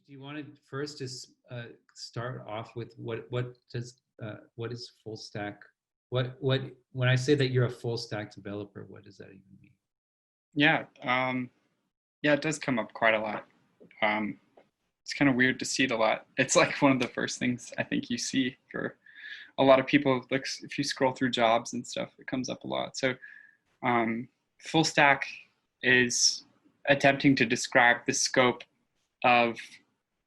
Do you want to first just start off with what is full stack? What when I say that you're a full stack developer, what does that even mean? Yeah, yeah, it does come up quite a lot. It's kind of weird to see it a lot. It's like one of the first things I think you see for a lot of people. Like if you scroll through jobs and stuff, it comes up a lot. So full stack is attempting to describe the scope of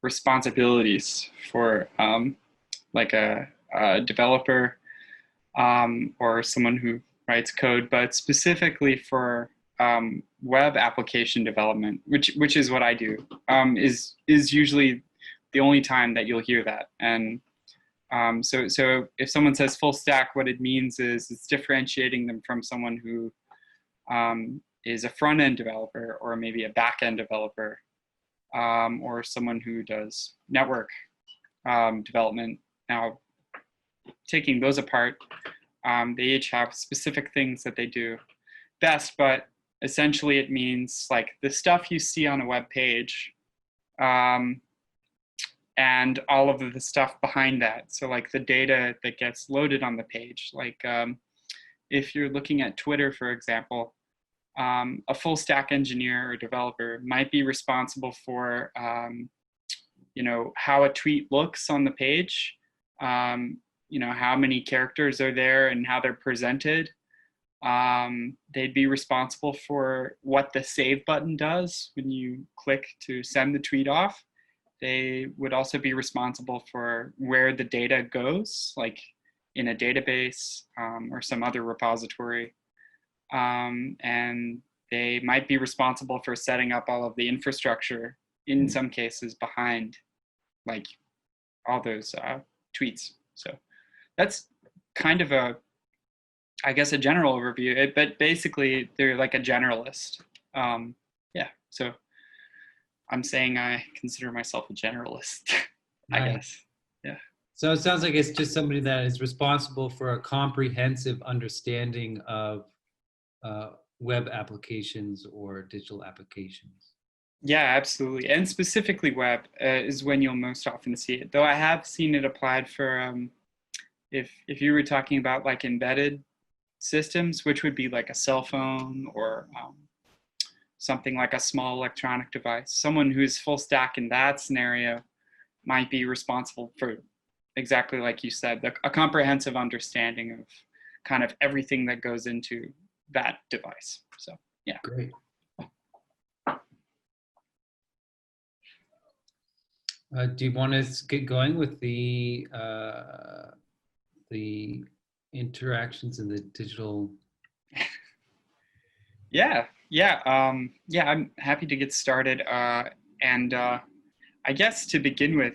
responsibilities for like a developer or someone who writes code, but specifically for web application development, which is what I do, is usually the only time that you'll hear that. And so if someone says full stack, what it means is it's differentiating them from someone who is a front-end developer or maybe a back-end developer, or someone who does network development. Now, taking those apart, they each have specific things that they do best, but essentially it means like the stuff you see on a web page and all of the stuff behind that. So like the data that gets loaded on the page, like if you're looking at Twitter, for example, a full stack engineer or developer might be responsible for, you know, how a tweet looks on the page, you know, how many characters are there and how they're presented. They'd be responsible for what the save button does when you click to send the tweet off. They would also be responsible for where the data goes, like in a database or some other repository. And they might be responsible for setting up all of the infrastructure, in some cases, behind like all those tweets. So that's kind of a, I guess, a general overview, but basically they're like a generalist. Yeah, so I'm saying I consider myself a generalist, I guess. Yeah. So it sounds like it's just somebody that is responsible for a comprehensive understanding of web applications or digital applications. Yeah, absolutely. And specifically web is when you'll most often see it. Though I have seen it applied for, if you were talking about like embedded systems, which would be like a cell phone or something like a small electronic device. Someone who's full stack in that scenario might be responsible for exactly like you said, a comprehensive understanding of kind of everything that goes into that device. So yeah. Great. Do you want to get going with the interactions in the digital? Yeah, I'm happy to get started. And I guess to begin with,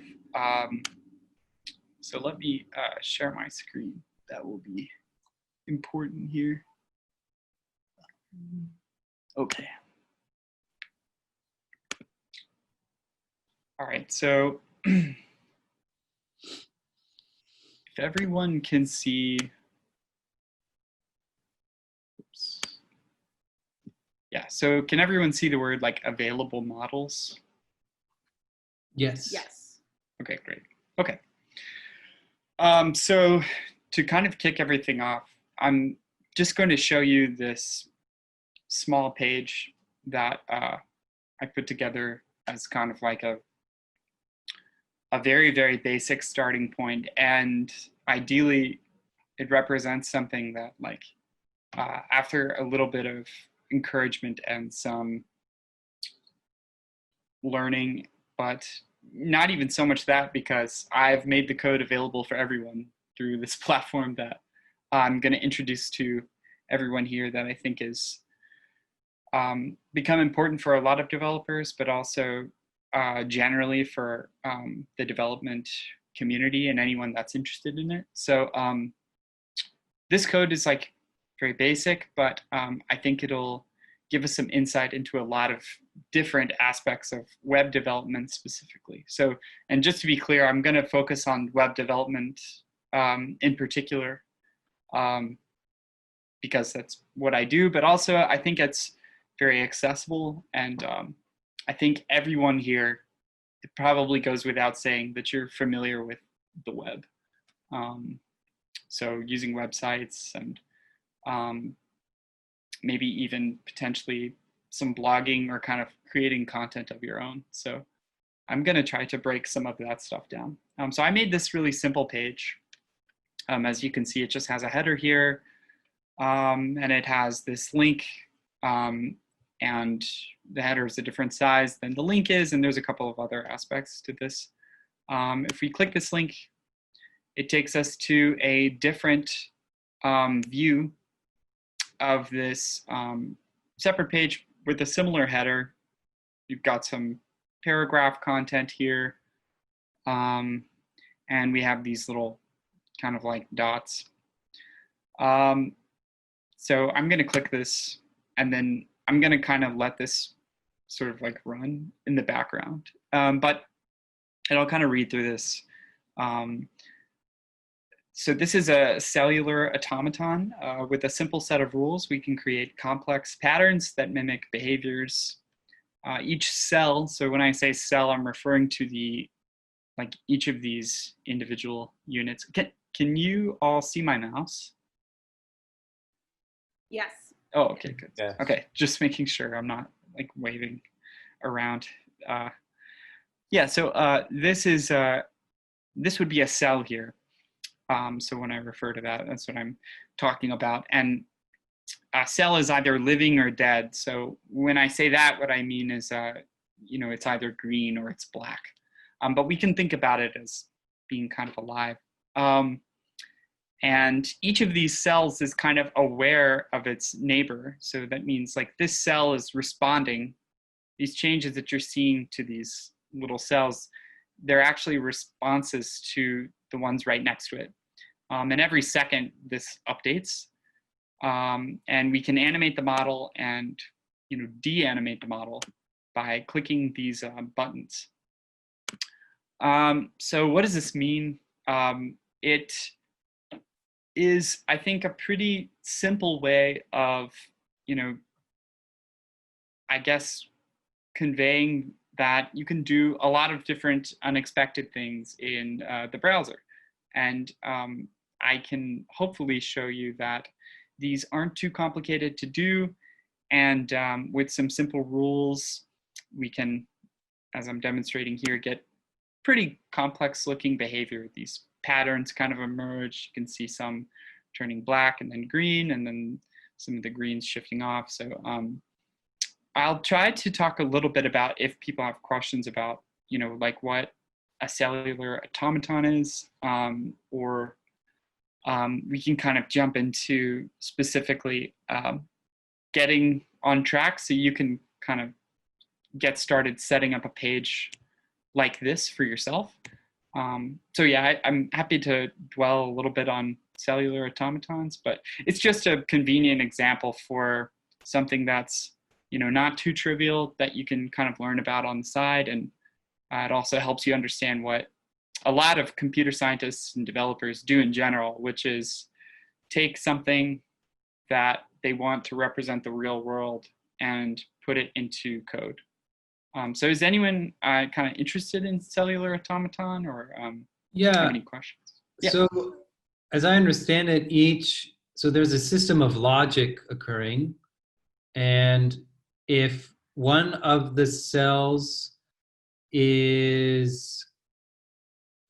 so let me share my screen. That will be important here. Okay. All right, so if everyone can see, oops. Yeah, so can everyone see the word like available models? Yes. Yes. Okay, great. Okay. So to kind of kick everything off, I'm just going to show you this small page that I put together as kind of like a very, very basic starting point. And ideally, it represents something that like after a little bit of encouragement and some learning, but not even so much that, because I've made the code available for everyone through this platform that I'm going to introduce to everyone here, that I think is become important for a lot of developers, but also generally for the development community and anyone that's interested in it. So this code is like very basic, but I think it'll give us some insight into a lot of different aspects of web development specifically. So, and just to be clear, I'm going to focus on web development in particular, because that's what I do, but also I think it's very accessible. And I think everyone here, it probably goes without saying that you're familiar with the web. So using websites and maybe even potentially some blogging or kind of creating content of your own. So I'm going to try to break some of that stuff down. So I made this really simple page. As you can see, it just has a header here, and it has this link, and the header is a different size than the link is, and there's a couple of other aspects to this. If we click this link, it takes us to a different view of this separate page with a similar header. You've got some paragraph content here, and we have these little kind of like dots. So I'm going to click this, and then I'm going to kind of let this sort of like run in the background, but I'll kind of read through this. So this is a cellular automaton with a simple set of rules. We can create complex patterns that mimic behaviors. Each cell, so when I say cell, I'm referring to each of these individual units. Can you all see my mouse? Yes. Oh, okay, good. Yeah. Okay, just making sure I'm not like waving around. Yeah, so this would be a cell here. So when I refer to that, that's what I'm talking about. And a cell is either living or dead. So when I say that, what I mean is, it's either green or it's black. But we can think about it as being kind of alive. And each of these cells is kind of aware of its neighbor. So that means like this cell is responding. These changes that you're seeing to these little cells, they're actually responses to the ones right next to it. And every second this updates. And we can animate the model and de-animate the model by clicking these buttons. So what does this mean? It is, I think, a pretty simple way of, I guess, conveying that you can do a lot of different unexpected things in the browser. And I can hopefully show you that these aren't too complicated to do. And with some simple rules, we can, as I'm demonstrating here, get pretty complex looking behavior. These patterns kind of emerge. You can see some turning black and then green, and then some of the greens shifting off. So I'll try to talk a little bit about if people have questions about, like what a cellular automaton is, or we can kind of jump into specifically getting on track so you can kind of get started setting up a page like this for yourself. So yeah, I'm happy to dwell a little bit on cellular automatons, but it's just a convenient example for something that's not too trivial that you can kind of learn about on the side. And it also helps you understand what a lot of computer scientists and developers do in general, which is take something that they want to represent the real world and put it into code. So is anyone kind of interested in cellular automaton, or have any questions? Yeah. So as I understand it, so there's a system of logic occurring, and if one of the cells is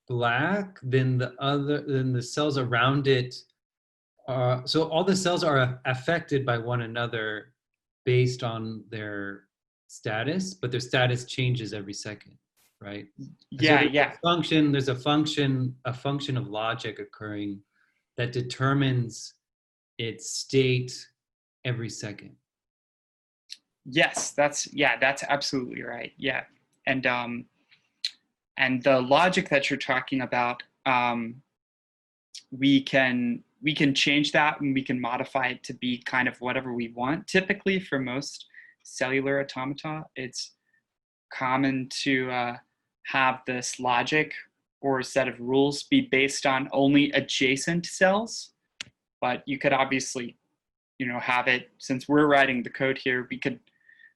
black, then the cells around it so all the cells are affected by one another based on their status, but their status changes every second, right? Yeah, so yeah. There's a function of logic occurring that determines its state every second. Yes, that's absolutely right. Yeah, and the logic that you're talking about, we can change that, and we can modify it to be kind of whatever we want. Typically, for most cellular automata, it's common to have this logic or a set of rules be based on only adjacent cells, but you could obviously have it, since we're writing the code here,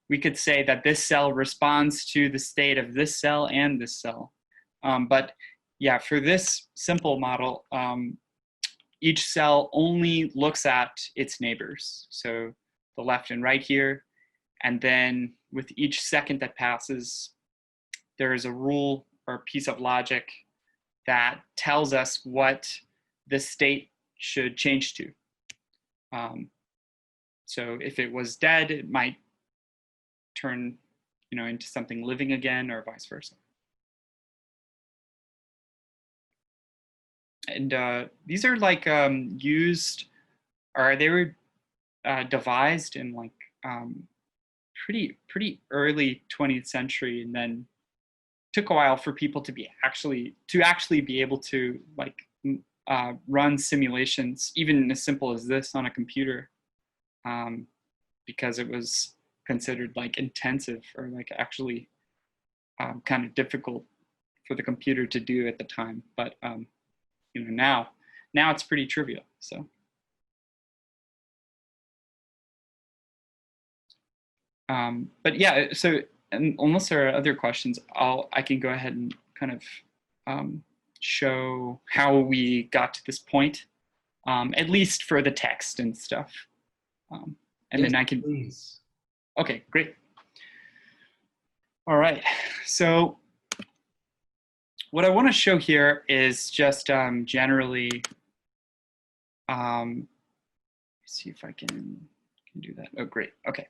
we we could say that this cell responds to the state of this cell and this cell. But yeah, for this simple model, each cell only looks at its neighbors. So the left and right here. And then with each second that passes, there is a rule or a piece of logic that tells us what the state should change to. So if it was dead, it might turn, into something living again, or vice versa. And these are like used, or they were devised in like pretty early 20th century, and then took a while for people to actually be able to like run simulations, even as simple as this on a computer, because it was considered like intensive or like actually kind of difficult for the computer to do at the time. But now it's pretty trivial. So. But yeah, so unless there are other questions, I can go ahead and kind of show how we got to this point, at least for the text and stuff. And yes, then I can. Please. Okay, great. All right, so what I want to show here is just generally. Let's see if I can do that. Oh, great. Okay.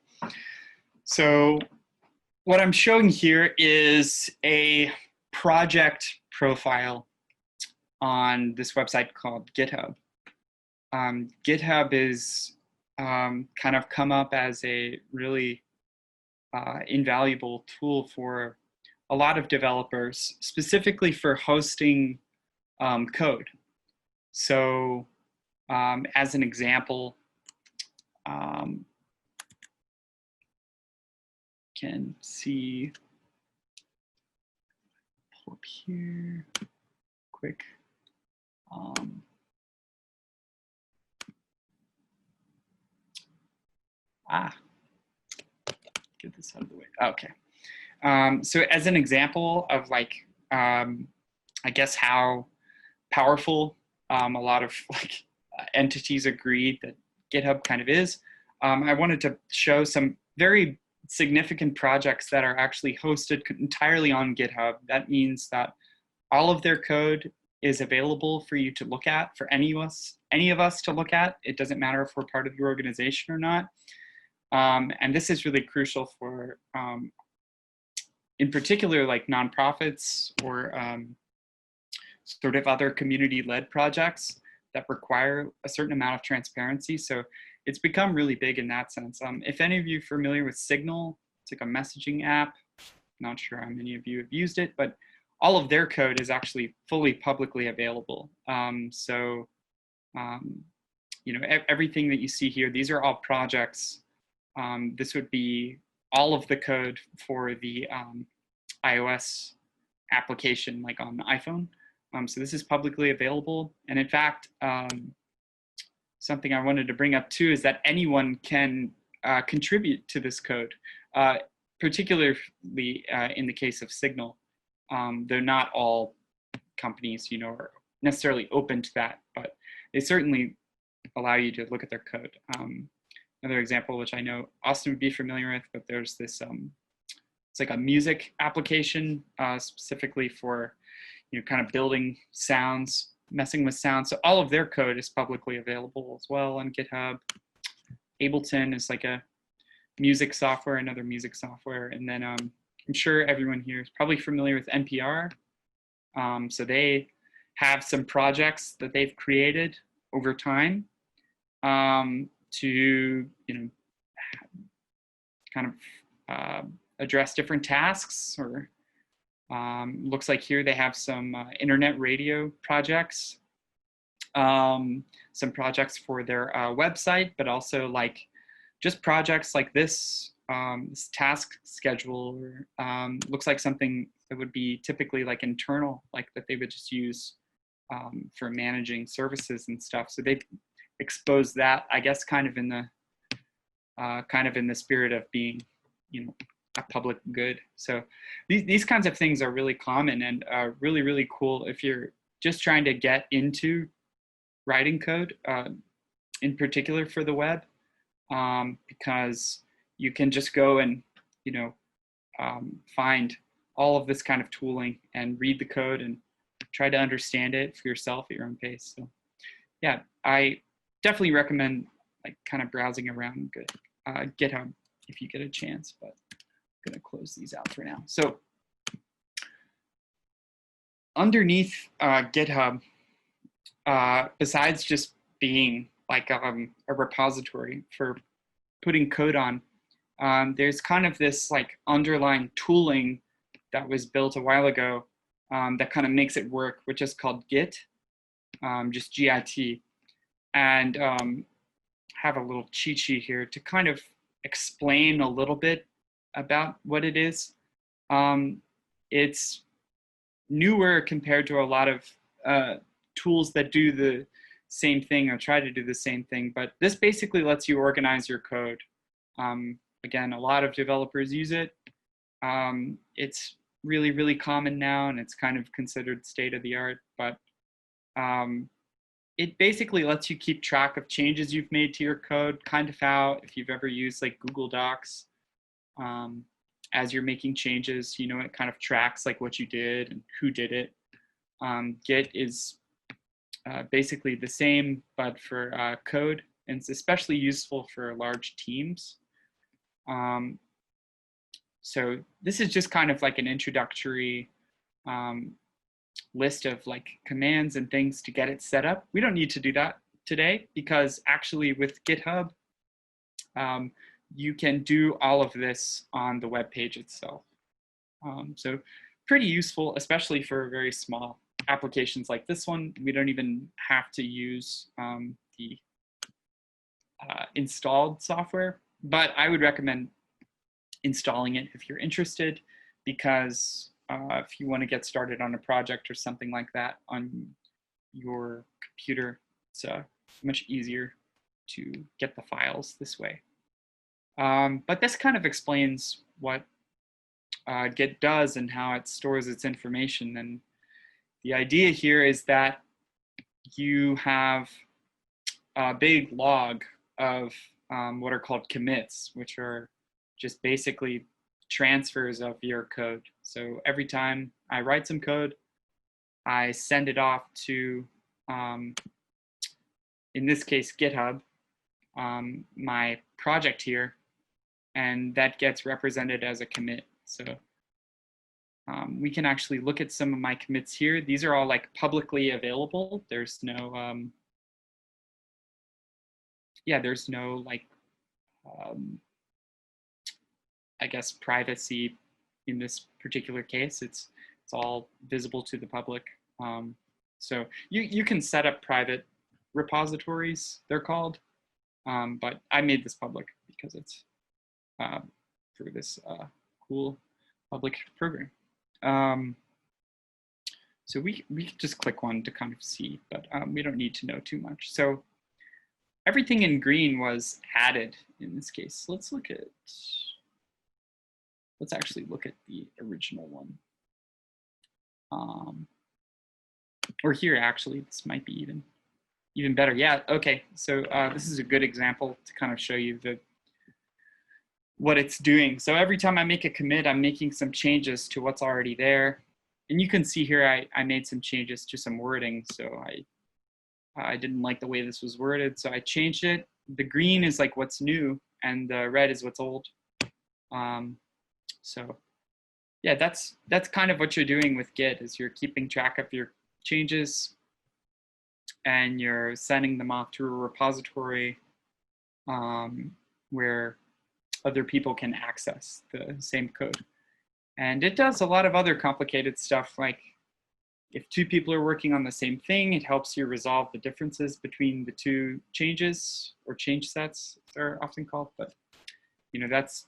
So what I'm showing here is a project profile on this website called GitHub. GitHub is kind of come up as a really invaluable tool for a lot of developers, specifically for hosting code. So as an example, can see, pull up here, quick. Get this out of the way. Okay. So as an example of like, I guess how powerful a lot of like entities agree that GitHub kind of is, I wanted to show some very significant projects that are actually hosted entirely on GitHub. That means that all of their code is available for you to look at, for any of us to look at. It doesn't matter if we're part of your organization or not. And this is really crucial for, in particular, like nonprofits or sort of other community-led projects that require a certain amount of transparency. So it's become really big in that sense. If any of you are familiar with Signal, it's like a messaging app. Not sure how many of you have used it, but all of their code is actually fully publicly available. Everything that you see here, these are all projects. This would be all of the code for the iOS application, like on the iPhone. So this is publicly available. And in fact, something I wanted to bring up too is that anyone can contribute to this code, particularly in the case of Signal. They're not all companies, are necessarily open to that, but they certainly allow you to look at their code. Another example, which I know Austin would be familiar with, but there's this, it's like a music application specifically for, kind of building sounds, messing with sound. So all of their code is publicly available as well on GitHub. Ableton is like a music software, another music software. And then I'm sure everyone here is probably familiar with NPR. So they have some projects that they've created over time to, kind of address different tasks, or looks like here they have some internet radio projects, some projects for their website, but also like just projects like this, this task schedule, or looks like something that would be typically like internal, like that they would just use for managing services and stuff. So they've exposed that, I guess, kind of in the spirit of being a public good. So these kinds of things are really common and really, really cool if you're just trying to get into writing code, in particular for the web, because you can just go and, find all of this kind of tooling and read the code and try to understand it for yourself at your own pace. So yeah, I definitely recommend like kind of browsing around GitHub if you get a chance, but I'm gonna close these out for now. So underneath GitHub, besides just being like a repository for putting code on, there's kind of this like underlying tooling that was built a while ago that kind of makes it work, which is called Git, just Git. And have a little cheat sheet here to kind of explain a little bit about what it is. It's newer compared to a lot of tools that do the same thing or try to do the same thing, but this basically lets you organize your code. Again, a lot of developers use it. It's really, really common now, and it's kind of considered state of the art, but it basically lets you keep track of changes you've made to your code, kind of how, if you've ever used like Google Docs, as you're making changes, it kind of tracks like what you did and who did it. Git is basically the same, but for code, and it's especially useful for large teams. So this is just kind of like an introductory list of like commands and things to get it set up. We don't need to do that today because actually with GitHub, you can do all of this on the web page itself. So pretty useful, especially for very small applications like this one. We don't even have to use the installed software, but I would recommend installing it if you're interested, because if you want to get started on a project or something like that on your computer, it's much easier to get the files this way. But this kind of explains what Git does and how it stores its information. And the idea here is that you have a big log of what are called commits, which are just basically transfers of your code. So every time I write some code, I send it off to, in this case, GitHub, my project here, and that gets represented as a commit. So we can actually look at some of my commits here. These are all like publicly available. There's no, there's no like, I guess, privacy in this particular case. It's all visible to the public. So you can set up private repositories, they're called, but I made this public because it's through this cool public program. So we can just click one to kind of see, but we don't need to know too much. So everything in green was added in this case. Let's actually look at the original one. Or here, actually, this might be even better. Yeah, okay, so this is a good example to kind of show you what it's doing. So every time I make a commit, I'm making some changes to what's already there. And you can see here, I made some changes to some wording. So I didn't like the way this was worded, so I changed it. The green is like what's new, and the red is what's old. So yeah, that's kind of what you're doing with Git, is you're keeping track of your changes and you're sending them off to a repository where other people can access the same code. And it does a lot of other complicated stuff, like if two people are working on the same thing, it helps you resolve the differences between the two changes, or change sets they're often called. But that's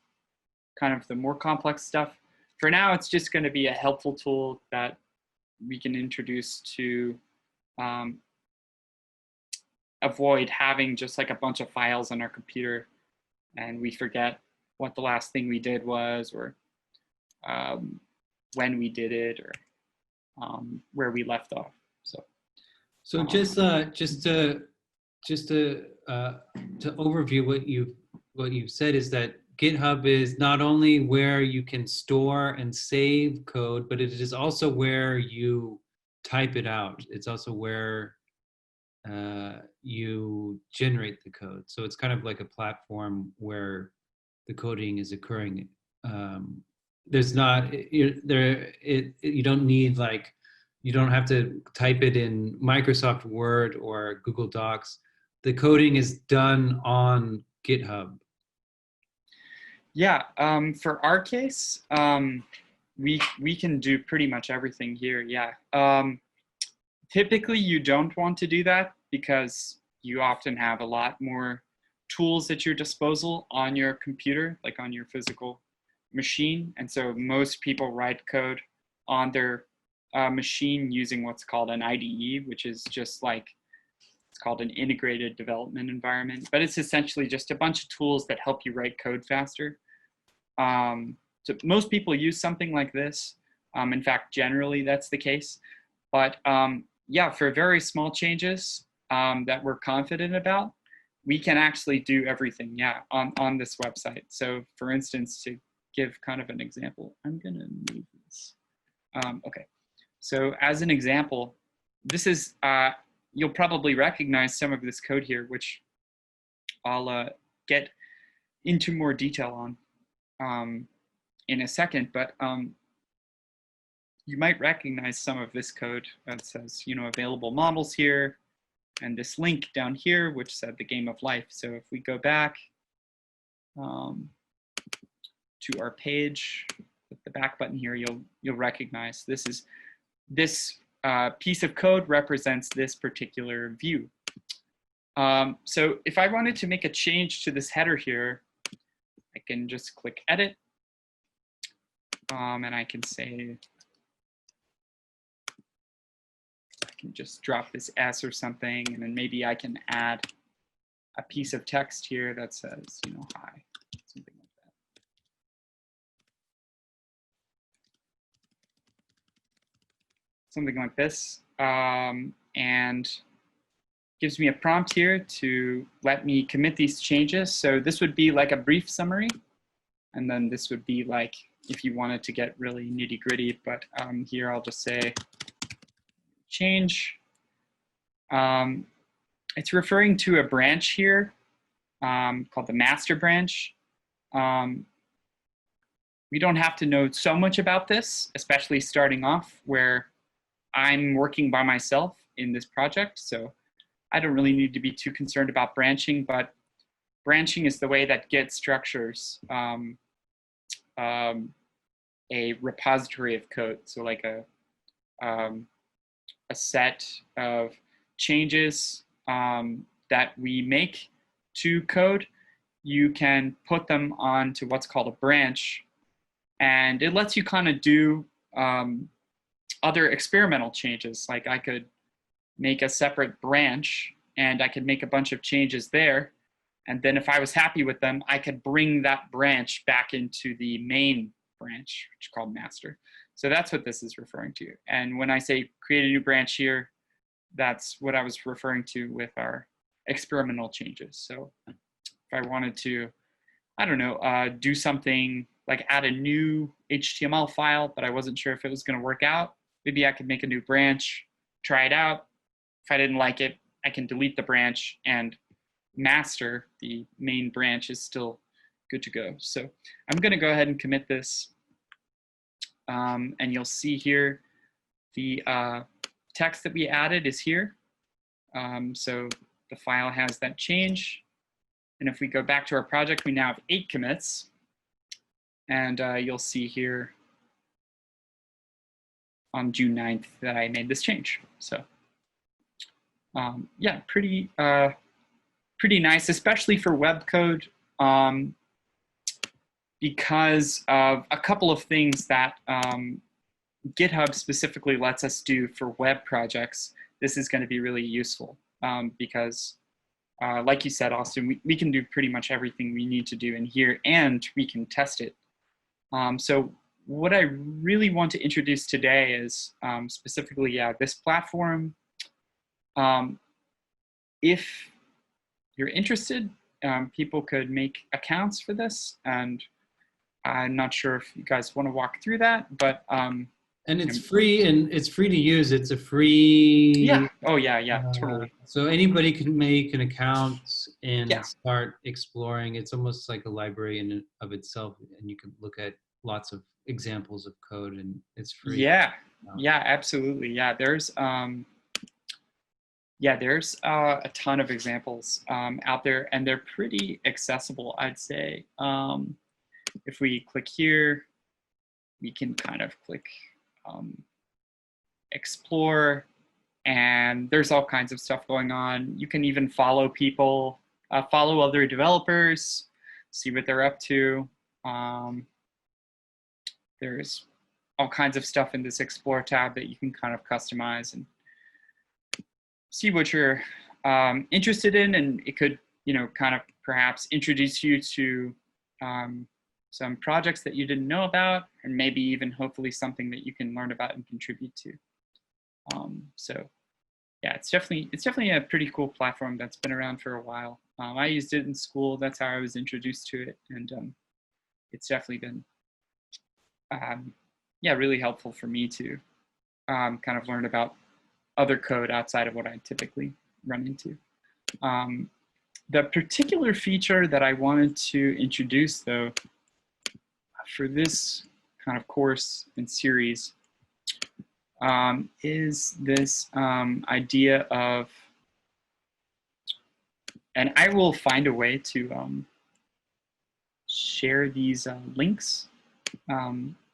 kind of the more complex stuff. For now, it's just going to be a helpful tool that we can introduce to avoid having just like a bunch of files on our computer and we forget what the last thing we did was, or when we did it, or where we left off. So just to overview what you've said is that GitHub is not only where you can store and save code, but it is also where you type it out. It's also where you generate the code. So it's kind of like a platform where the coding is occurring. There's not you don't need like, you don't have to type it in Microsoft Word or Google Docs. The coding is done on GitHub. Yeah, for our case, we can do pretty much everything here. Yeah. Typically, you don't want to do that because you often have a lot more tools at your disposal on your computer, like on your physical machine. And so most people write code on their machine using what's called an IDE, which is just like, it's called an integrated development environment, but it's essentially just a bunch of tools that help you write code faster. So most people use something like this. In fact, generally that's the case. But yeah, for very small changes that we're confident about, we can actually do everything, yeah, on this website. So for instance, to give kind of an example, I'm gonna move this. Okay, so as an example, this is, you'll probably recognize some of this code here, which I'll get into more detail on in a second, but you might recognize some of this code that says, you know, available models here, and this link down here, which said the game of life. So if we go back to our page, with the back button here, you'll recognize this is, this piece of code represents this particular view. So if I wanted to make a change to this header here, I can just click edit, and I can say, I can just drop this S or something, and then maybe I can add a piece of text here that says, you know, hi, something like that. Something like this, and gives me a prompt here to let me commit these changes. So this would be like a brief summary, and then this would be like if you wanted to get really nitty gritty, but here I'll just say change. It's referring to a branch here called the master branch. We don't have to know so much about this, especially starting off where I'm working by myself in this project. So I don't really need to be too concerned about branching, but branching is the way that Git structures a repository of code. So like a set of changes that we make to code, you can put them onto what's called a branch, and it lets you kind of do other experimental changes. Like I could make a separate branch and I could make a bunch of changes there, and then if I was happy with them, I could bring that branch back into the main branch, which is called master. So that's what this is referring to. And when I say create a new branch here, that's what I was referring to with our experimental changes. So if I wanted to, I don't know, do something like add a new HTML file, but I wasn't sure if it was going to work out, maybe I could make a new branch, try it out. If I didn't like it, I can delete the branch, and master, the main branch, is still good to go. So I'm going to go ahead and commit this. And you'll see here the text that we added is here. So the file has that change. And if we go back to our project, we now have 8 commits. And you'll see here on June 9th that I made this change. So yeah, pretty nice, especially for web code, because of a couple of things that GitHub specifically lets us do for web projects. This is going to be really useful because like you said, Austin, we can do pretty much everything we need to do in here, and we can test it. So what I really want to introduce today is specifically, this platform. If you're interested, people could make accounts for this, and I'm not sure if you guys want to walk through that, but and it's free, and it's free to use. It's a free. Yeah. Oh yeah, totally. So anybody can make an account and Yeah. start exploring. It's almost like a library in and of itself, and you can look at lots of examples of code, and it's free. Yeah, absolutely. Yeah, there's a ton of examples out there, and they're pretty accessible, I'd say. If we click here, we can kind of click explore, and there's all kinds of stuff going on. You can even follow people, follow other developers, see what they're up to. There's all kinds of stuff in this explore tab that you can kind of customize and see what you're interested in, and it could, kind of perhaps introduce you to some projects that you didn't know about, and maybe even hopefully something that you can learn about and contribute to. So yeah, it's definitely a pretty cool platform that's been around for a while. I used it in school. That's how I was introduced to it, and it's definitely been really helpful for me to kind of learn about other code outside of what I typically run into. The particular feature that I wanted to introduce, though, for this kind of course and series is this idea of, and I will find a way to share these links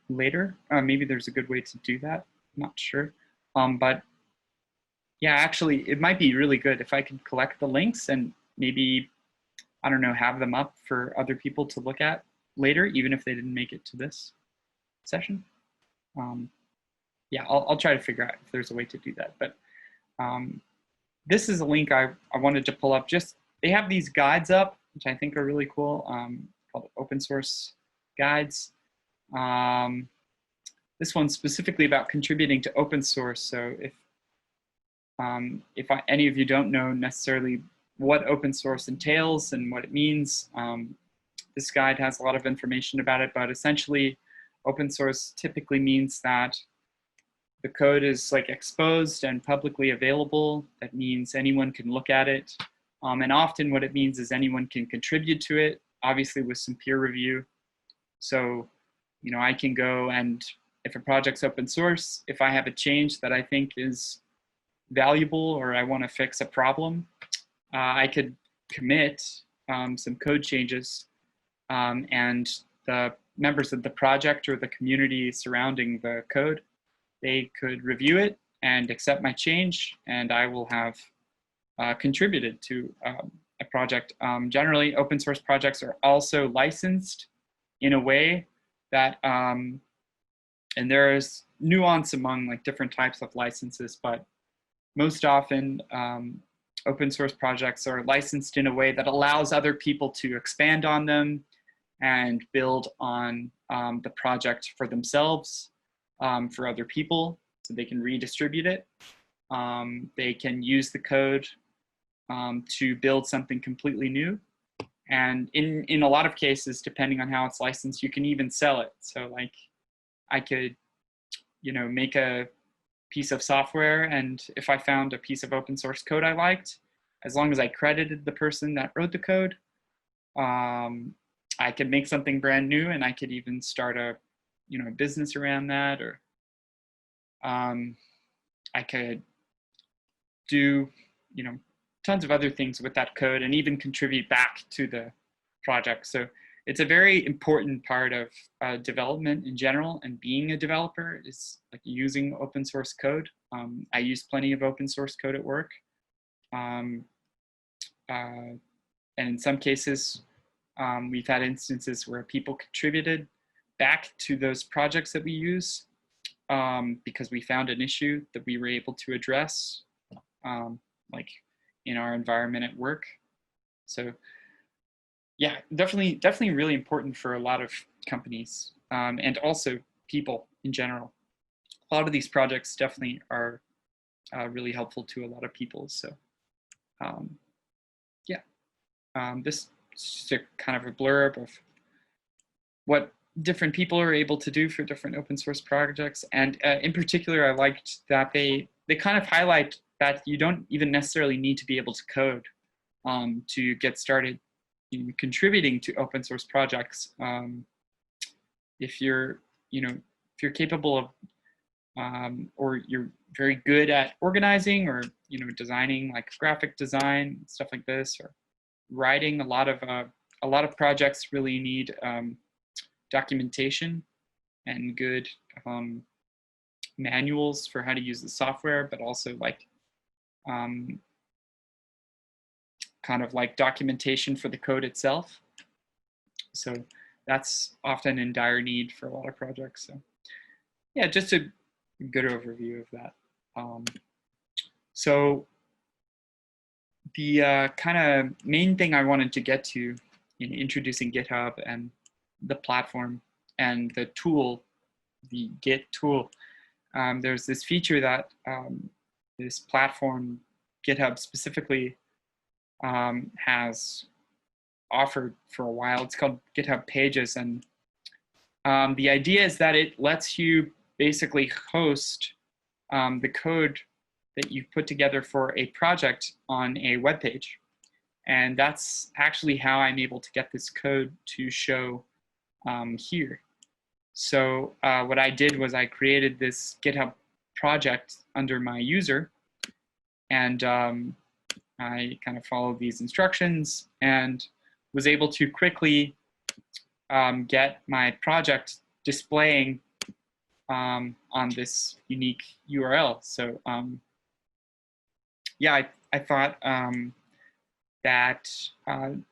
later. Maybe there's a good way to do that. I'm not sure. But yeah, actually, it might be really good if I could collect the links and maybe, I don't know, have them up for other people to look at later, even if they didn't make it to this session. Yeah, I'll try to figure out if there's a way to do that. But this is a link I wanted to pull up. Just, they have these guides up, which I think are really cool, called open source guides. This one's specifically about contributing to open source. So if any of you don't know necessarily what open source entails and what it means, this guide has a lot of information about it, but essentially open source typically means that the code is like exposed and publicly available. That means anyone can look at it. And often what it means is anyone can contribute to it, obviously with some peer review. So, I can go, and if a project's open source, if I have a change that I think is valuable or I want to fix a problem, I could commit some code changes, and the members of the project or the community surrounding the code, they could review it and accept my change, and I will have contributed to a project. Generally, open source projects are also licensed in a way that, and there is nuance among like different types of licenses, but most often open source projects are licensed in a way that allows other people to expand on them and build on the project for themselves, for other people, so they can redistribute it. They can use the code to build something completely new. And in a lot of cases, depending on how it's licensed, you can even sell it. So like I could, make a piece of software, and if I found a piece of open source code I liked, as long as I credited the person that wrote the code, I could make something brand new, and I could even start a business around that, or I could do tons of other things with that code and even contribute back to the project. So it's a very important part of development in general, and being a developer is like using open source code. I use plenty of open source code at work. And in some cases, we've had instances where people contributed back to those projects that we use because we found an issue that we were able to address, like in our environment at work. So yeah, definitely really important for a lot of companies, and also people in general. A lot of these projects definitely are really helpful to a lot of people. So yeah, this is just a kind of a blurb of what different people are able to do for different open source projects. And in particular, I liked that they kind of highlight that you don't even necessarily need to be able to code to get started in contributing to open source projects. If you're, if you're capable of, or you're very good at organizing, or designing, like graphic design, stuff like this, or writing, a lot of projects really need documentation and good manuals for how to use the software, but also like kind of like documentation for the code itself. So that's often in dire need for a lot of projects. So yeah, just a good overview of that. So the kind of main thing I wanted to get to in introducing GitHub and the platform and the tool, the Git tool, there's this feature that this platform, GitHub specifically, has offered for a while. It's called Github Pages, and the idea is that it lets you basically host the code that you've put together for a project on a web page. And that's actually how I'm able to get this code to show here. So what I did was I created this GitHub project under my user, and I kind of followed these instructions and was able to quickly get my project displaying on this unique URL. So yeah, I thought that and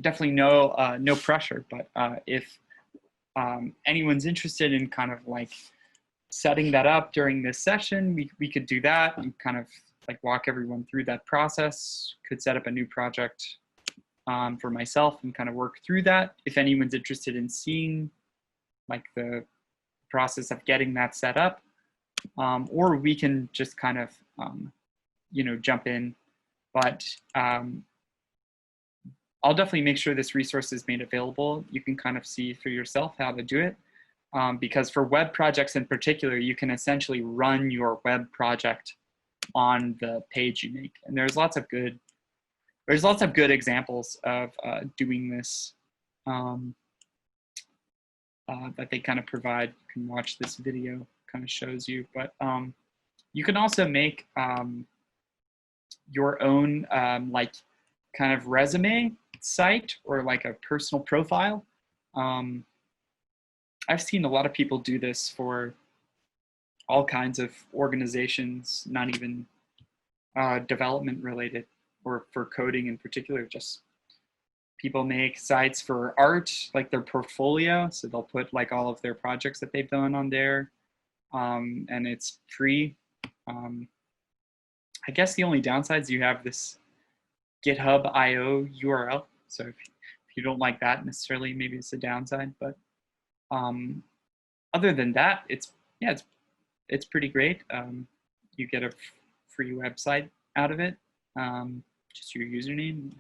definitely no pressure, but if anyone's interested in kind of like setting that up during this session, we could do that and kind of like walk everyone through that process. Could set up a new project for myself and kind of work through that. If anyone's interested in seeing like the process of getting that set up, or we can just kind of jump in. But I'll definitely make sure this resource is made available. You can kind of see for yourself how to do it. Because for web projects in particular, you can essentially run your web project on the page you make. And there's lots of good examples of doing this that they kind of provide. You can watch this video, kind of shows you. But you can also make your own like kind of resume site or like a personal profile. I've seen a lot of people do this for all kinds of organizations, not even development related or for coding in particular. Just people make sites for art, like their portfolio. So they'll put like all of their projects that they've done on there, and it's free. I guess the only downside is you have this GitHub IO URL. So if you don't like that necessarily, maybe it's a downside. But other than that, it's pretty great. You get a free website out of it, just your username.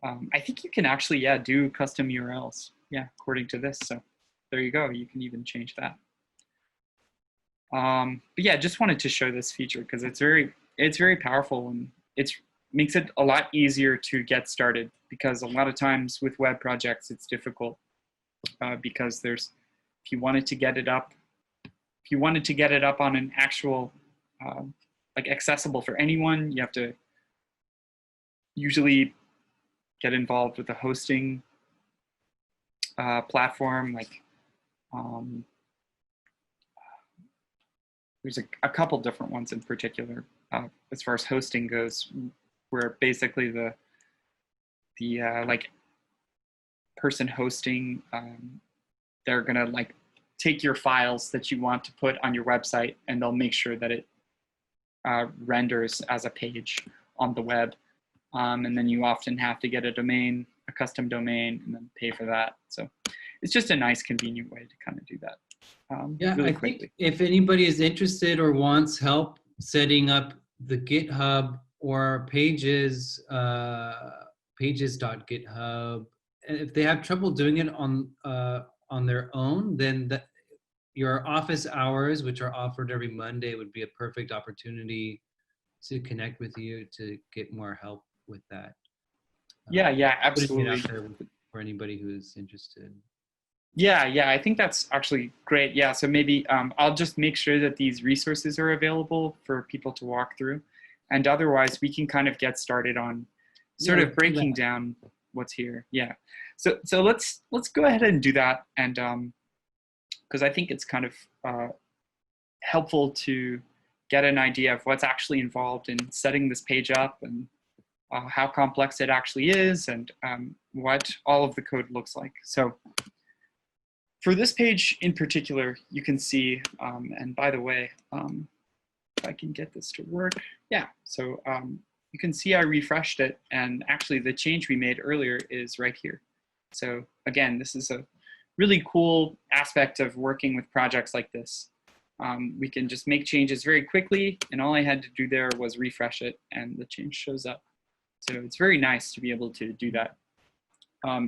I think you can actually, do custom URLs, according to this. So there you go. You can even change that. But yeah, just wanted to show this feature because it's very powerful, and it makes it a lot easier to get started, because a lot of times with web projects it's difficult because if you wanted to get it up on an actual like accessible for anyone, you have to usually get involved with a hosting platform. Like there's a couple different ones in particular as far as hosting goes, where basically the like person hosting, they're gonna like take your files that you want to put on your website, and they'll make sure that it renders as a page on the web. And then you often have to get a domain, a custom domain, and then pay for that. So it's just a nice, convenient way to kind of do that Yeah, really I quickly. think if anybody is interested or wants help setting up the GitHub or pages.github, and if they have trouble doing it on their own, then your office hours, which are offered every Monday, would be a perfect opportunity to connect with you to get more help with that. Yeah, Putting it absolutely. out there for anybody who's interested. Yeah, I think that's actually great. Yeah, so maybe I'll just make sure that these resources are available for people to walk through. And otherwise, we can kind of get started on sort of breaking down what's here. Yeah, so let's go ahead and do that. And because I think it's kind of helpful to get an idea of what's actually involved in setting this page up and how complex it actually is and what all of the code looks like. So for this page in particular, you can see, and by the way, if I can get this to work, yeah. So you can see I refreshed it, and actually the change we made earlier is right here. So again, this is a really cool aspect of working with projects like this. We can just make changes very quickly, and all I had to do there was refresh it, and the change shows up. So it's very nice to be able to do that,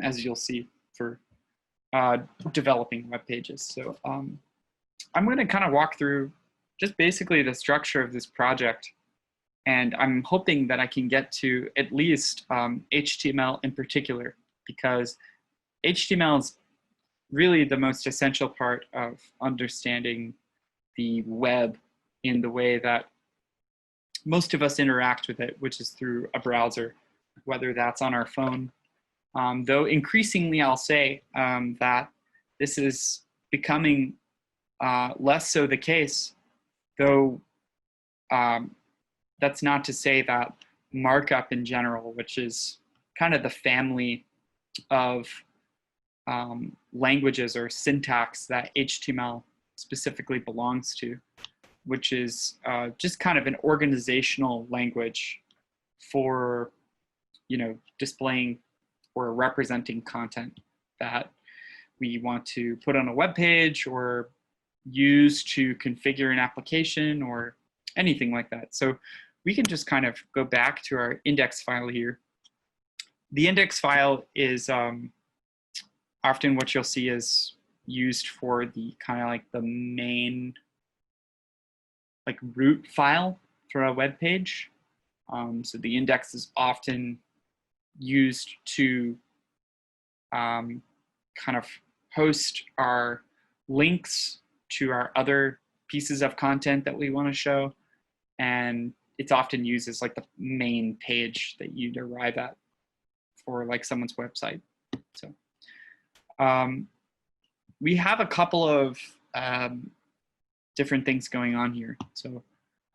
as you'll see for developing web pages. So I'm going to kind of walk through just basically the structure of this project. And I'm hoping that I can get to at least HTML in particular, because HTML is really the most essential part of understanding the web in the way that most of us interact with it, which is through a browser, whether that's on our phone. Though increasingly, I'll say that this is becoming less so the case, though that's not to say that markup in general, which is kind of the family of languages or syntax that HTML specifically belongs to, which is just kind of an organizational language for, displaying or representing content that we want to put on a web page or use to configure an application or anything like that. So we can just kind of go back to our index file here. The index file is often what you'll see is used for the kind of like the main root file for a web page. So the index is often used to kind of host our links to our other pieces of content that we want to show. And it's often used as like the main page that you'd arrive at for like someone's website. So we have a couple of different things going on here. So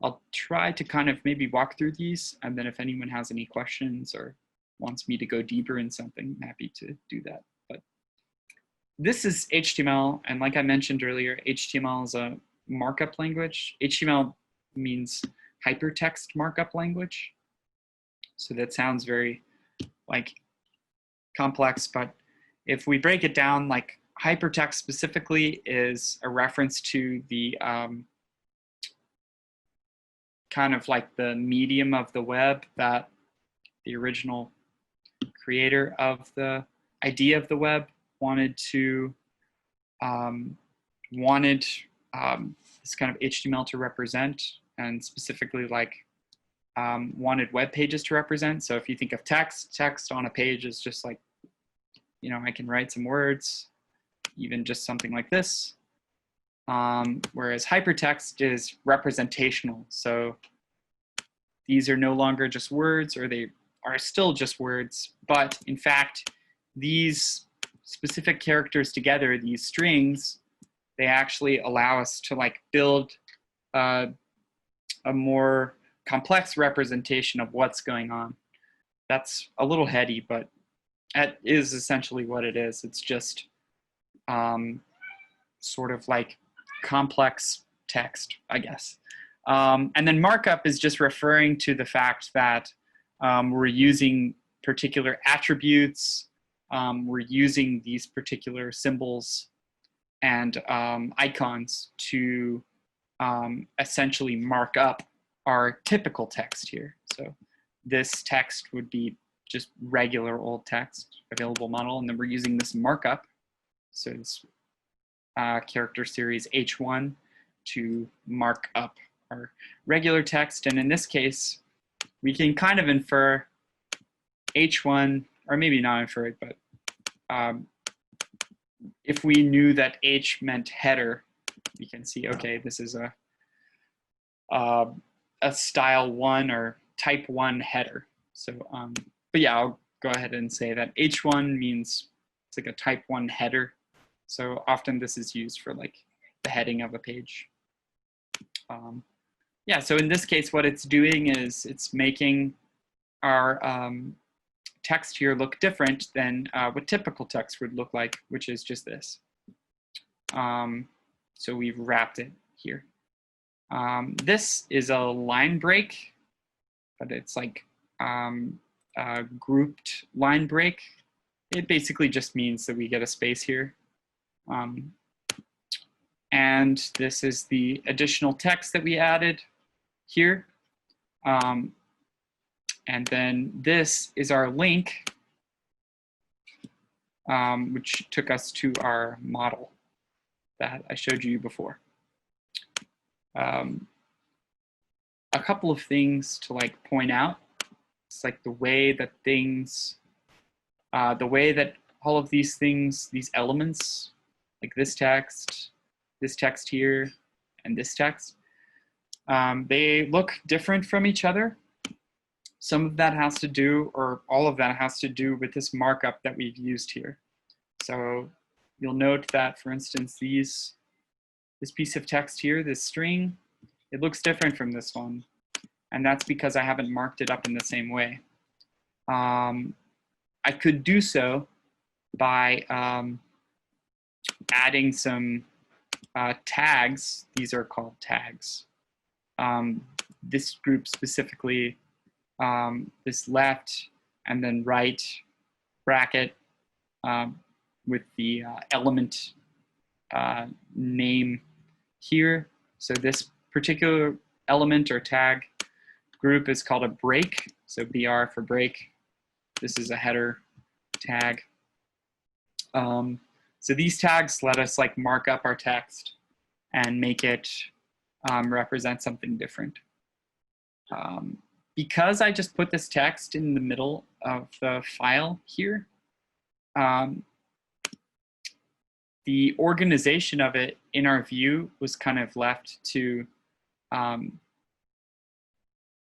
I'll try to kind of maybe walk through these, and then if anyone has any questions or wants me to go deeper in something, I'm happy to do that. But this is HTML, and like I mentioned earlier, HTML is a markup language. HTML means hypertext markup language. So that sounds very complex, but if we break it down, hypertext specifically is a reference to the kind of the medium of the web that the original creator of the idea of the web wanted to this kind of HTML to represent, and specifically wanted web pages to represent. So if you think of text on a page is just I can write some words, even just something like this. Whereas hypertext is representational. So these are no longer just words, or they are still just words, but in fact, these specific characters together, these strings, they actually allow us to build a more complex representation of what's going on. That's a little heady, but that is essentially what it is. It's just sort of complex text, I guess. And then markup is just referring to the fact that We're using particular attributes. We're using these particular symbols and icons to essentially mark up our typical text here. So this text would be just regular old text, available model, and then we're using this markup. So this character series H1 to mark up our regular text. And in this case, we can kind of infer H1, or maybe not infer it, but if we knew that H meant header, we can see, okay, this is a style 1 or type 1 header. So, but yeah, I'll go ahead and say that H1 means it's like a type 1 header. So often this is used for like the heading of a page. Yeah, so in this case, what it's doing is it's making our text here look different than what typical text would look like, which is just this. So we've wrapped it here. This is a line break, but it's like a grouped line break. It basically just means that we get a space here. And this is the additional text that we added here. And then this is our link, which took us to our model that I showed you before. A couple of things to like point out. It's like the way that things, the way that all of these things, these elements, like this text here, and this text, they look different from each other. Some of that has to do, or all of that has to do with this markup that we've used here. So you'll note that, for instance, this piece of text here, this string, it looks different from this one. And that's because I haven't marked it up in the same way. I could do so by adding some tags. These are called tags. This group specifically, this left and then right bracket with the element name here. So this particular element or tag group is called a break. So BR for break. This is a header tag. So these tags let us like mark up our text and make it represent something different. Because I just put this text in the middle of the file here, the organization of it in our view was kind of left to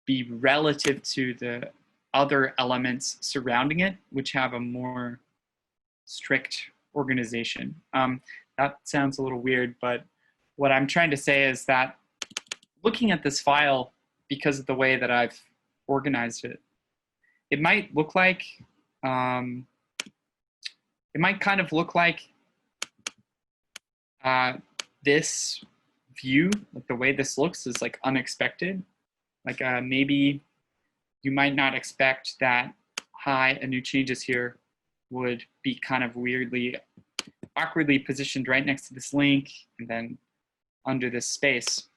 be relative to the other elements surrounding it, which have a more strict organization. That sounds a little weird, but what I'm trying to say is that looking at this file, because of the way that I've organized it, it might look like, it might kind of look like this view, like the way this looks is like unexpected. Like maybe you might not expect that hi, a new changes here would be kind of weirdly, awkwardly positioned right next to this link and then under this space.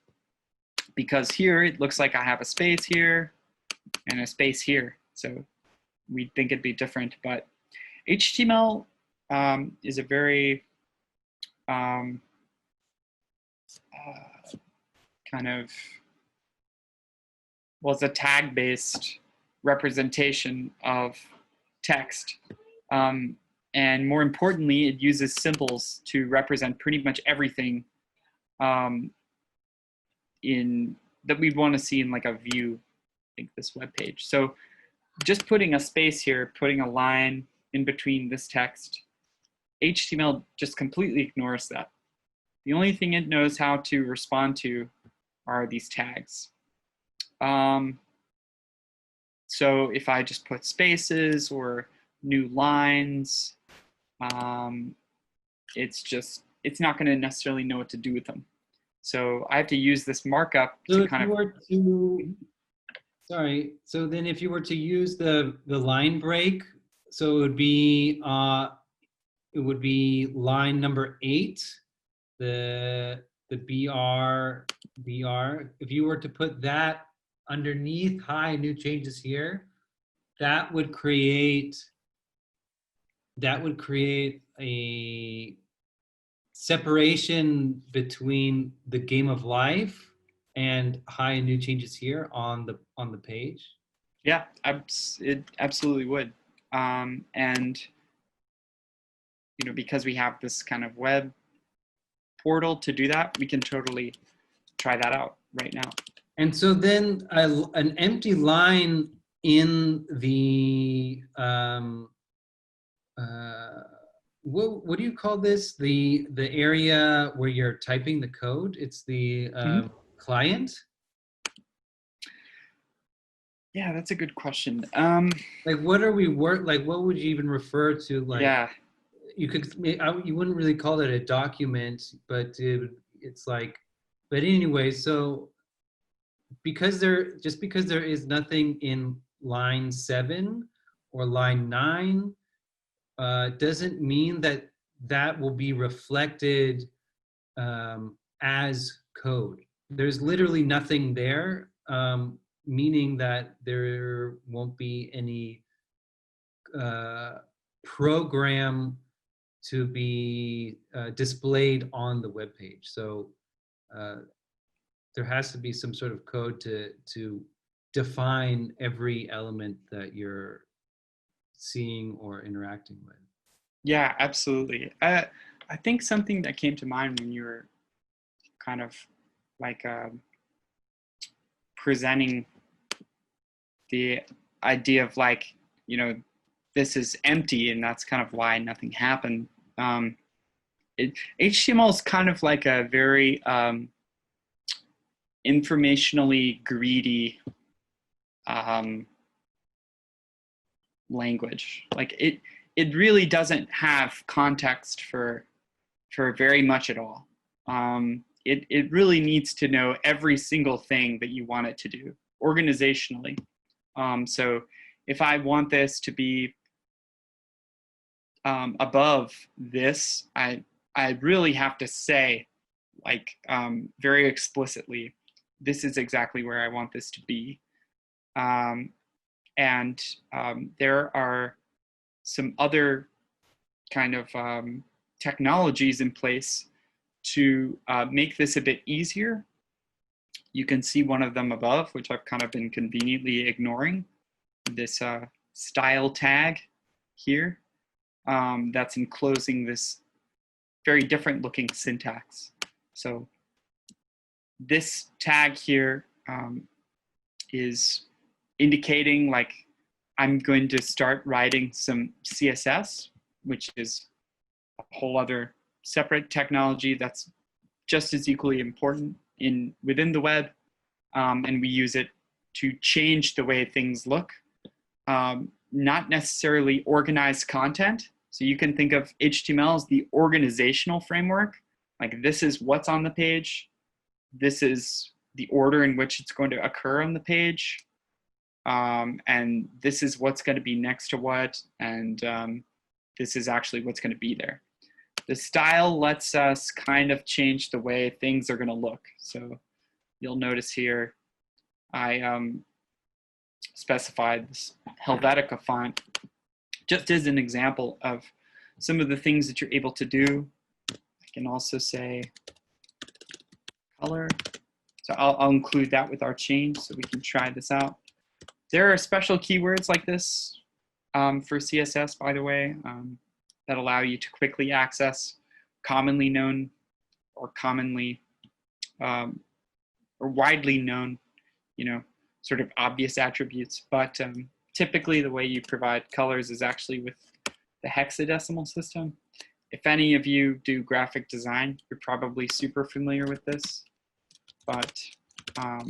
Because here it looks like I have a space here and a space here. So we'd think it'd be different, but HTML is a very kind of, well, it's a tag-based representation of text. And more importantly, it uses symbols to represent pretty much everything that we'd want to see in like a view, like this web page. So just putting a space here, putting a line in between this text, HTML just completely ignores that. The only thing it knows how to respond to are these tags. So if I just put spaces or new lines, it's not going to necessarily know what to do with them. So I have to use this markup to kind of. Sorry. So then if you were to use the line break, so it would be line number 8, the BR. If you were to put that underneath hi, new changes here, that would create a separation between the game of life and hi and new changes here on the page. Yeah, it absolutely would. And because we have this kind of web portal to do that, we can totally try that out right now. And so then an empty line in the what do you call this? The area where you're typing the code. It's the client. Yeah, that's a good question. Like, what are we like? What would you even refer to? Like, yeah, you wouldn't really call it a document, but it's like. But anyway, so because there is nothing in line 7 or line 9, doesn't mean that that will be reflected as code. There's literally nothing there, meaning that there won't be any program to be displayed on the web page. So there has to be some sort of code to define every element that you're seeing or interacting with. Yeah, absolutely. I think something that came to mind when you were kind of like presenting the idea of like, this is empty and that's kind of why nothing happened. HTML is kind of like a very informationally greedy language. Like it really doesn't have context for very much at all. It really needs to know every single thing that you want it to do organizationally. So if I want this to be above this, I really have to say, like, very explicitly, this is exactly where I want this to be. And there are some other kind of technologies in place to make this a bit easier. You can see one of them above, which I've kind of been conveniently ignoring, this style tag here that's enclosing this very different looking syntax. So this tag here is indicating like I'm going to start writing some CSS, which is a whole other separate technology that's just as equally important within the web, and we use it to change the way things look, not necessarily organize content. So you can think of HTML as the organizational framework. Like, this is what's on the page. This is the order in which it's going to occur on the page. And this is what's going to be next to what. And this is actually what's going to be there. The style lets us kind of change the way things are going to look. So you'll notice here, I specified this Helvetica font just as an example of some of the things that you're able to do. I can also say color. So I'll include that with our change so we can try this out. There are special keywords like this for CSS, by the way, that allow you to quickly access commonly known or commonly or widely known, sort of obvious attributes. But typically the way you provide colors is actually with the hexadecimal system. If any of you do graphic design, you're probably super familiar with this, but I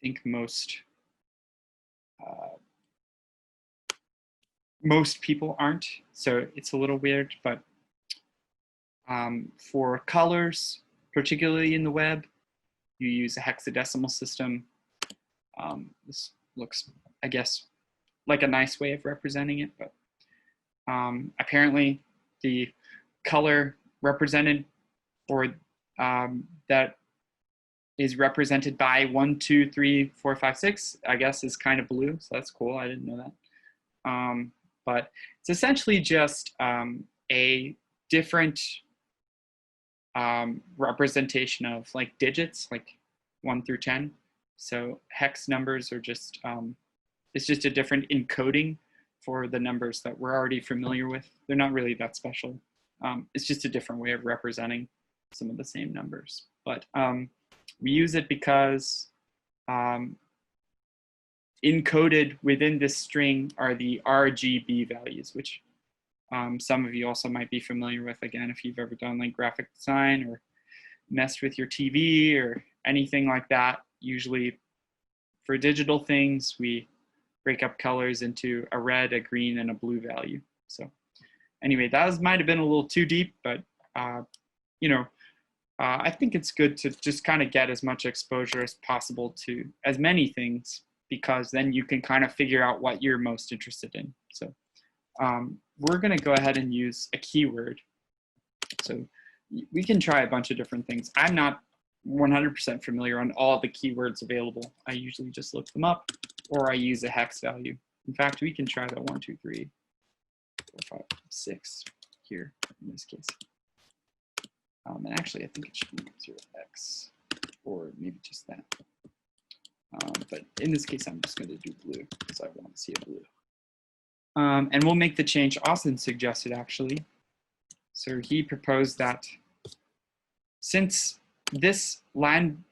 think most people aren't, so it's a little weird. But for colors, particularly in the web, you use a hexadecimal system. This looks, I guess, like a nice way of representing it, but apparently the color represented, or that is represented by 1, 2, 3, 4, 5, 6, I guess, is kind of blue. So that's cool. I didn't know that. But it's essentially just a different representation of like digits, like 1 through 10. So hex numbers are just, it's just a different encoding for the numbers that we're already familiar with. They're not really that special. It's just a different way of representing some of the same numbers. But we use it because encoded within this string are the RGB values, which some of you also might be familiar with, again, if you've ever done like graphic design or messed with your TV or anything like that. Usually for digital things, we break up colors into a red, a green, and a blue value. So anyway, that might have been a little too deep, but you know, I think it's good to just kind of get as much exposure as possible to as many things, because then you can kind of figure out what you're most interested in. So we're going to go ahead and use a keyword. So we can try a bunch of different things. I'm not 100% familiar on all the keywords available. I usually just look them up, or I use a hex value. In fact, we can try the 1, 2, 3, 4, 5, 6 here in this case. And actually, I think it should be 0x, or maybe just that. But in this case, I'm just going to do blue because I want to see a blue. And we'll make the change Austin suggested, actually. So he proposed that since this line,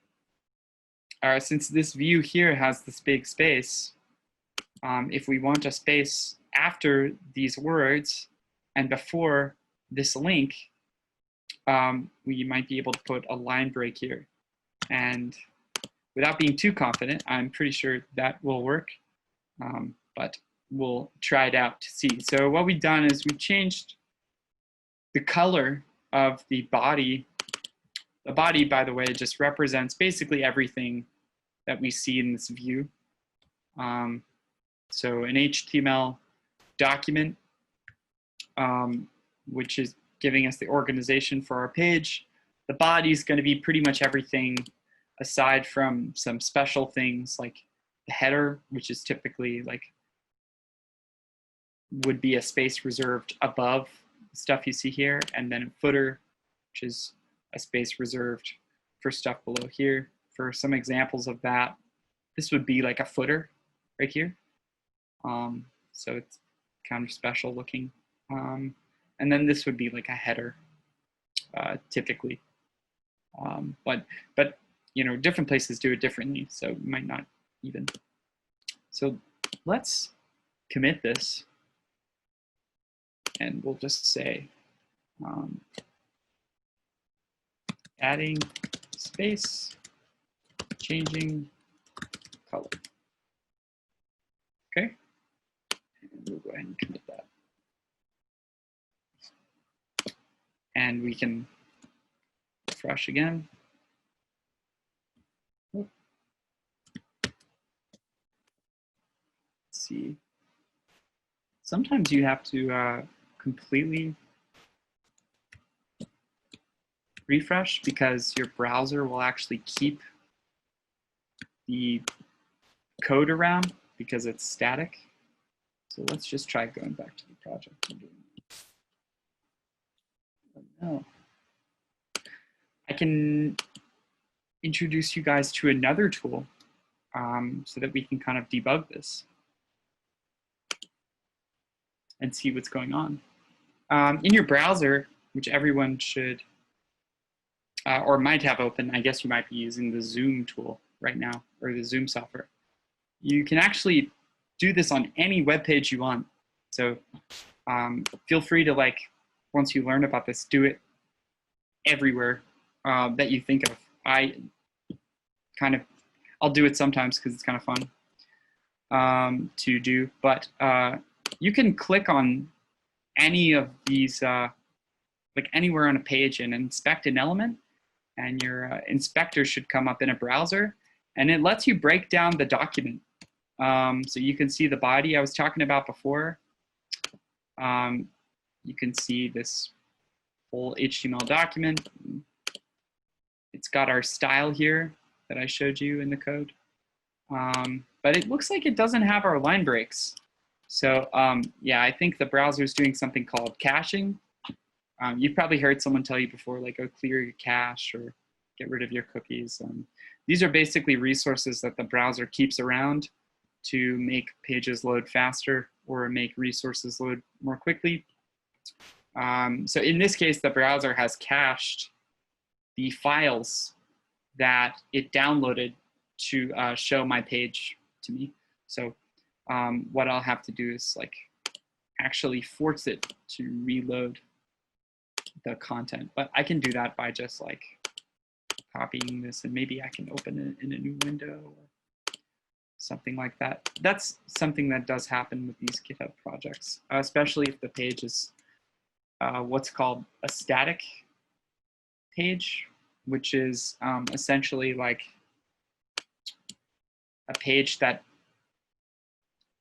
since this view here has this big space, if we want a space after these words and before this link, we might be able to put a line break here. And without being too confident, I'm pretty sure that will work, but we'll try it out to see. So what we've done is we've changed the color of the body. The body, by the way, just represents basically everything that we see in this view. So an HTML document, which is giving us the organization for our page. The body is going to be pretty much everything aside from some special things like the header, which is typically like, would be a space reserved above the stuff you see here, and then a footer, which is a space reserved for stuff below here. For some examples of that, this would be like a footer right here. So it's kind of special looking. And then this would be like a header, typically. But you know, different places do it differently, so it might not even. So let's commit this, and we'll just say adding space, changing color. Okay, and we'll go ahead and commit that. And we can refresh again. Let's see. Sometimes you have to completely refresh because your browser will actually keep the code around because it's static. So let's just try going back to the project. Oh. I can introduce you guys to another tool so that we can kind of debug this and see what's going on. In your browser, which everyone should or might have open, I guess you might be using the Zoom tool right now, or the Zoom software. You can actually do this on any web page you want. So feel free to, like, once you learn about this, do it everywhere that you think of. I'll do it sometimes because it's kind of fun to do, but you can click on any of these, like anywhere on a page and inspect an element, and your inspector should come up in a browser, And it lets you break down the document. So you can see the body I was talking about before. You can see this whole HTML document. It's got our style here that I showed you in the code. But it looks like it doesn't have our line breaks. So yeah, I think the browser is doing something called caching. You've probably heard someone tell you before, like, oh, clear your cache or get rid of your cookies. These are basically resources that the browser keeps around to make pages load faster or make resources load more quickly. So in this case, the browser has cached the files that it downloaded to show my page to me. So what I'll have to do is like actually force it to reload the content. But I can do that by just like copying this, and maybe I can open it in a new window or something like that. That's something that does happen with these GitHub projects, especially if the page is what's called a static page, which is essentially like a page that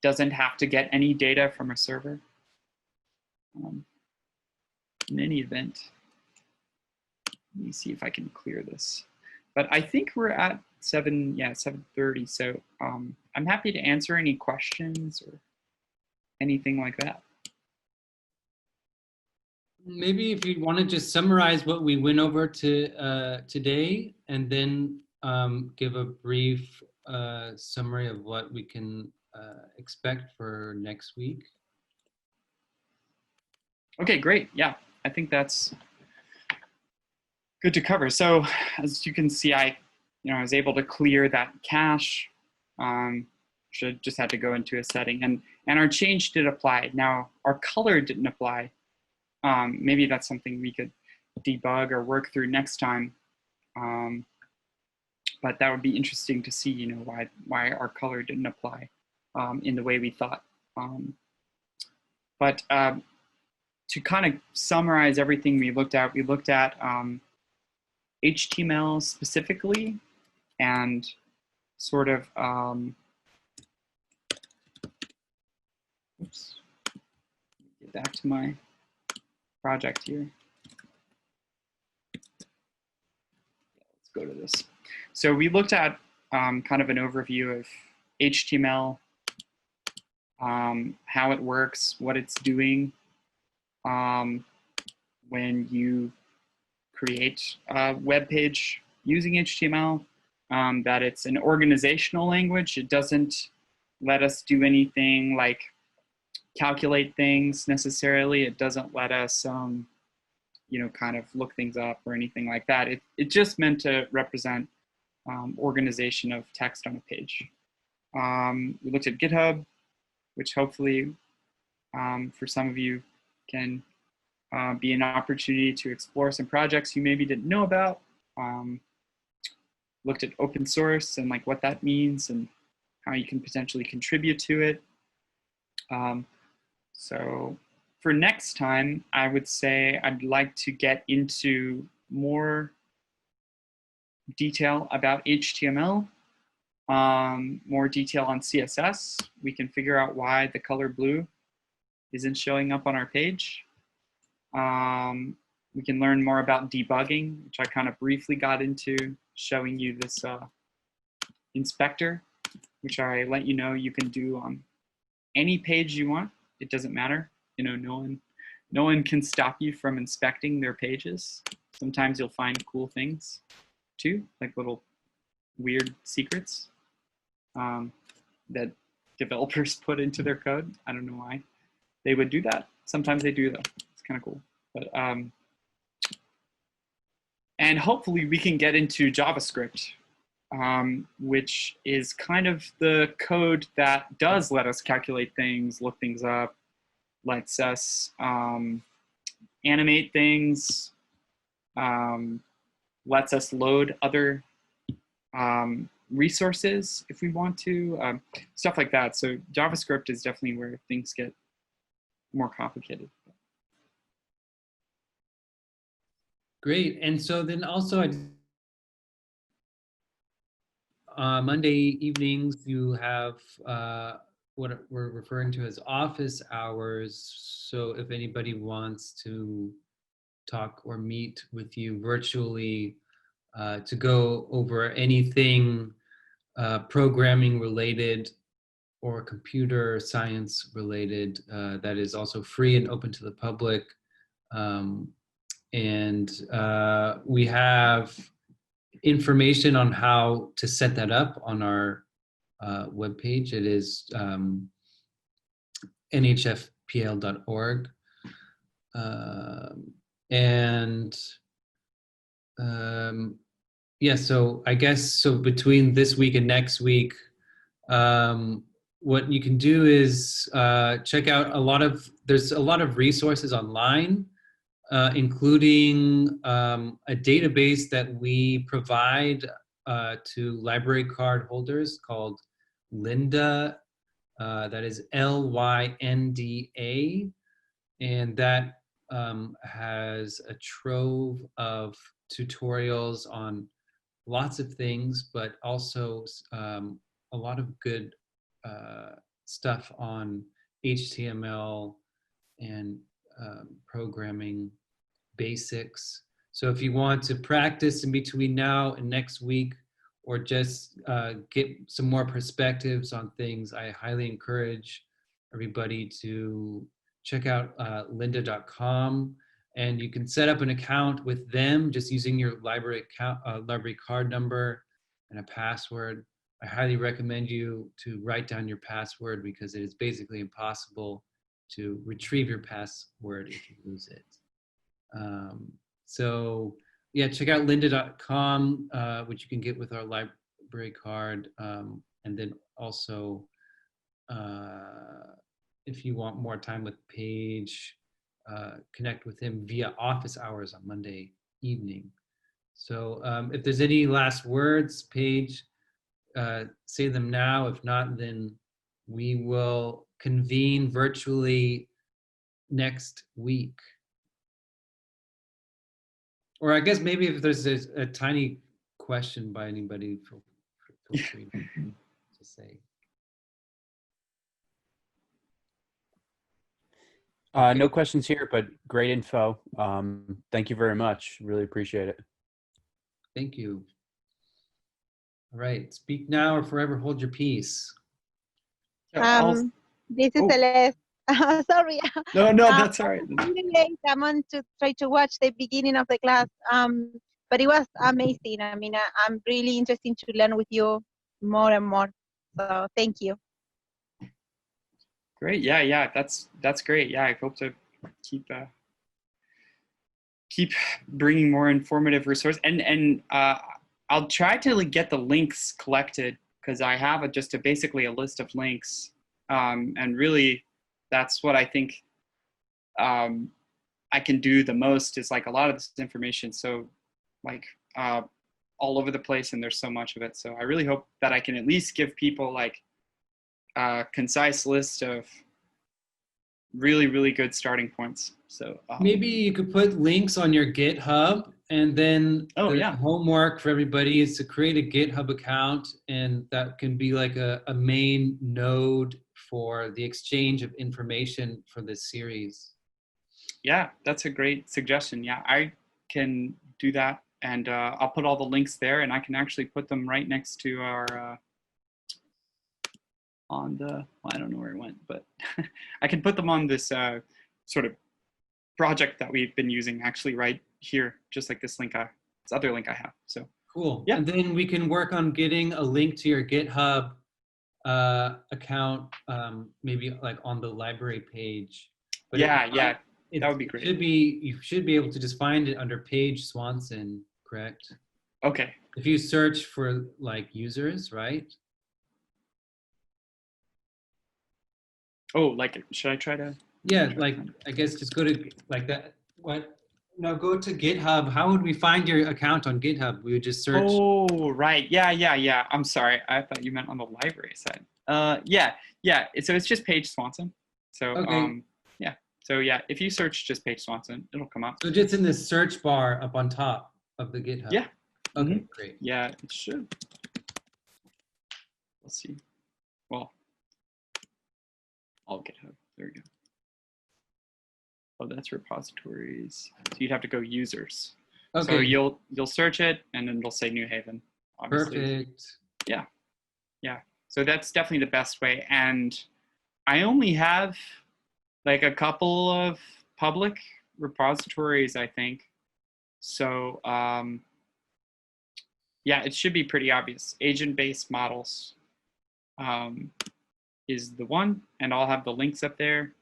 doesn't have to get any data from a server. In any event, let me see if I can clear this. But I think we're at 7:30. So I'm happy to answer any questions or anything like that. Maybe if you want to just summarize what we went over today, and then give a brief summary of what we can expect for next week. Okay, great. Yeah, I think that's good to cover. So as you can see, I was able to clear that cache. Should just had to go into a setting, and our change did apply. Now our color didn't apply. Maybe that's something we could debug or work through next time. But that would be interesting to see, why our color didn't apply in the way we thought. But to kind of summarize everything we looked at HTML specifically, and sort of, oops, get back to my project here. Let's go to this. So we looked at kind of an overview of HTML, how it works, what it's doing when you create a web page using HTML, that it's an organizational language. It doesn't let us do anything like calculate things necessarily. It doesn't let us, kind of look things up or anything like that. It's just meant to represent organization of text on a page. We looked at GitHub, which hopefully for some of you can be an opportunity to explore some projects you maybe didn't know about. Looked at open source and like what that means and how you can potentially contribute to it. So for next time, I would say I'd like to get into more detail about HTML, more detail on CSS. We can figure out why the color blue isn't showing up on our page. We can learn more about debugging, which I kind of briefly got into, showing you this inspector, which I let you know you can do on any page you want. It doesn't matter. No one can stop you from inspecting their pages. Sometimes you'll find cool things too, like little weird secrets that developers put into their code. I don't know why they would do that. Sometimes they do though. It's kind of cool. But and hopefully we can get into JavaScript, which is kind of the code that does let us calculate things, look things up, lets us animate things, lets us load other resources if we want to, stuff like that. So JavaScript is definitely where things get more complicated. Great. And so then also Monday evenings, you have what we're referring to as office hours. So if anybody wants to talk or meet with you virtually to go over anything programming related or computer science related, that is also free and open to the public. And we have information on how to set that up on our webpage. It is nhfpl.org. Yeah, so I guess, so between this week and next week, what you can do is check out there's a lot of resources online, including a database that we provide to library card holders called Lynda, that is Lynda, and that has a trove of tutorials on lots of things, but also a lot of good stuff on HTML and programming basics. So if you want to practice in between now and next week, or just get some more perspectives on things, I highly encourage everybody to check out lynda.com, and you can set up an account with them just using your library card number and a password. I highly recommend you to write down your password, because it is basically impossible to retrieve your password if you lose it. So yeah, check out lynda.com, which you can get with our library card. And then also, if you want more time with Paige, connect with him via office hours on Monday evening. So if there's any last words, Paige, say them now. If not, then we will convene virtually next week. Or I guess maybe if there's a tiny question by anybody, feel free to say. No questions here, but great info. Thank you very much. Really appreciate it. Thank you. All right, speak now or forever hold your peace. This is Celeste. Sorry. No, that's all right. I'm really late. I'm on to try to watch the beginning of the class. But it was amazing. I mean, I'm really interested to learn with you more and more. So thank you. Great. Yeah, that's great. Yeah, I hope to keep bringing more informative resources, and I'll try to get the links collected, because I have basically a list of links, and really that's what I think I can do the most, is like a lot of this information, so like all over the place, and there's so much of it. So I really hope that I can at least give people like a concise list of really good starting points. So maybe you could put links on your GitHub, and then homework for everybody is to create a GitHub account, and that can be like a main node for the exchange of information for this series. Yeah, that's a great suggestion. Yeah, I can do that, and I'll put all the links there, and I can actually put them right next to our well, I don't know where it went, but I can put them on this sort of project that we've been using actually right here, just like this other link I have. So cool. Yeah. And then we can work on getting a link to your GitHub account, maybe like on the library page. But yeah, that would be great. You should be able to just find it under Paige Swanson, correct? Okay. If you search for like users, right? Oh, like, should I try to? Yeah, like, I guess just go to like that. No, go to GitHub. How would we find your account on GitHub? We would just search. Oh, right. Yeah. I'm sorry. I thought you meant on the library side. Yeah. So it's just Paige Swanson. So, okay. yeah. So yeah, if you search just Paige Swanson, it'll come up. So just in the search bar up on top of the GitHub. Yeah. Okay, great. Yeah, it should. Let's see. Well, all GitHub. There we go. Oh, that's repositories. So you'd have to go users. Okay. So you'll search it, and then it'll say New Haven. Obviously. Perfect. Yeah. Yeah. So that's definitely the best way. And I only have like a couple of public repositories, I think. So yeah, it should be pretty obvious. Agent-based models is the one, and I'll have the links up there.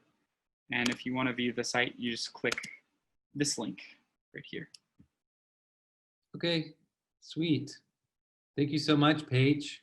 And if you want to view the site, you just click this link right here. Okay, sweet. Thank you so much, Paige.